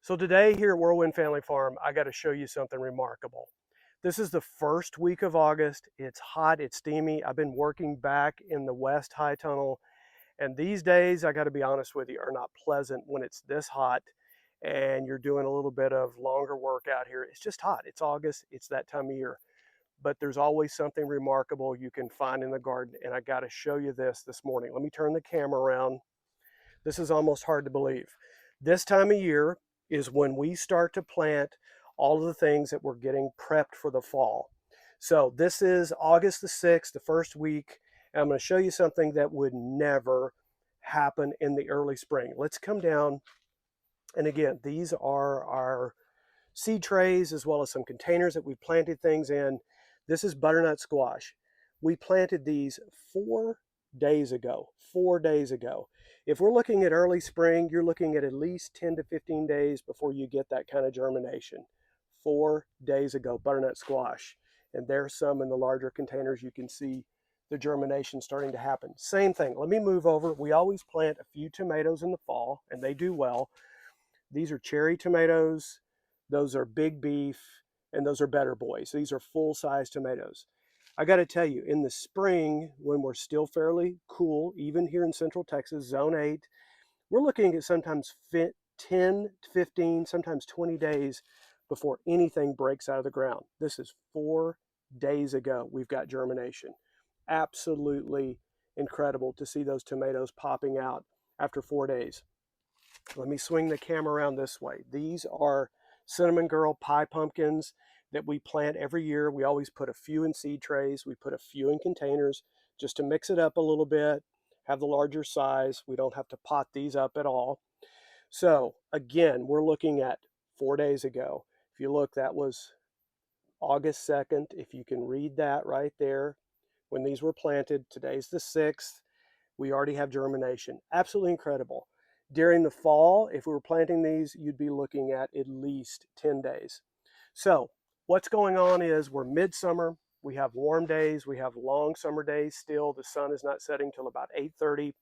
So today here at Whirlwind Family Farm, I got to show you something remarkable. This is the first week of August. It's hot, it's steamy. I've been working back in the West High Tunnel, and these days, I got to be honest with you, are not pleasant when it's this hot and you're doing a little bit of longer work out here. It's just hot. It's August, it's that time of year. But there's always something remarkable you can find in the garden, and I got to show you this morning. Let me turn the camera around. This is almost hard to believe. This time of year is when we start to plant all of the things that we're getting prepped for the fall. So this is August the 6th, the first week, and I'm going to show you something that would never happen in the early spring. Let's come down, and again, these are our seed trays as well as some containers that we planted things in. This is butternut squash. We planted these 4 days ago. 4 days ago. If we're looking at early spring, you're looking at least 10 to 15 days before you get that kind of germination. 4 days ago, butternut squash. And there's some in the larger containers. You can see the germination starting to happen. Same thing. Let me move over. We always plant a few tomatoes in the fall, and they do well. These are cherry tomatoes. Those are big beef, and those are better boys. These are full-size tomatoes. I got to tell you, in the spring, when we're still fairly cool, even here in Central Texas, zone 8, we're looking at sometimes 10 to 15, sometimes 20 days before anything breaks out of the ground. This is 4 days ago we've got germination. Absolutely incredible to see those tomatoes popping out after 4 days. Let me swing the camera around this way. These are cinnamon girl pie pumpkins that we plant every year. We always put a few in seed trays. We put a few in containers just to mix it up a little bit, have the larger size. We don't have to pot these up at all. So again, we're looking at 4 days ago. If you look, that was August 2nd. If you can read that right there, when these were planted, today's the 6th. We already have germination. Absolutely incredible. During the fall, if we were planting these, you'd be looking at least 10 days. So what's going on is we're midsummer. We have warm days. We have long summer days still. The sun is not setting till about 8:30.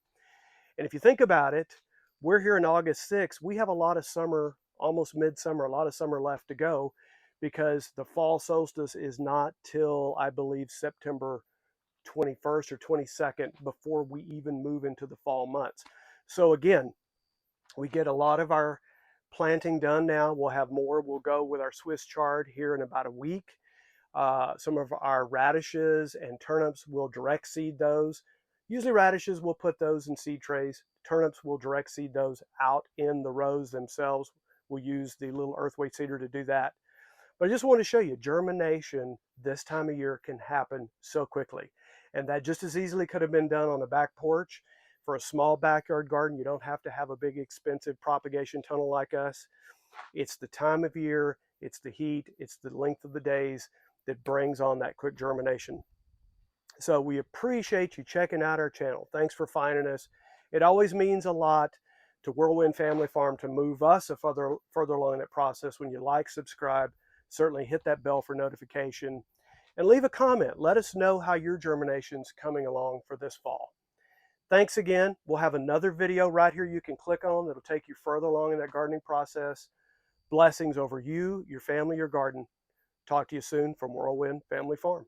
And if you think about it, we're here in August 6th. We have a lot of summer, almost midsummer, a lot of summer left to go because the fall solstice is not till, I believe, September 21st or 22nd before we even move into the fall months. So again, we get a lot of our planting done now. We'll have more. We'll go with our Swiss chard here in about a week. Some of our radishes and turnips, we'll direct seed those. Usually radishes, we'll put those in seed trays. Turnips, we'll direct seed those out in the rows themselves. We'll use the little earthweight seeder to do that. But I just want to show you, germination this time of year can happen so quickly. And that just as easily could have been done on a back porch. For a small backyard garden, you don't have to have a big expensive propagation tunnel like us. It's the time of year, it's the heat, it's the length of the days that brings on that quick germination. So we appreciate you checking out our channel. Thanks for finding us. It always means a lot to Whirlwind Family Farm to move us a further along that process. When you like, subscribe, certainly hit that bell for notification, and leave a comment. Let us know how your germination's coming along for this fall. Thanks again. We'll have another video right here you can click on that'll take you further along in that gardening process. Blessings over you, your family, your garden. Talk to you soon from Whirlwind Family Farm.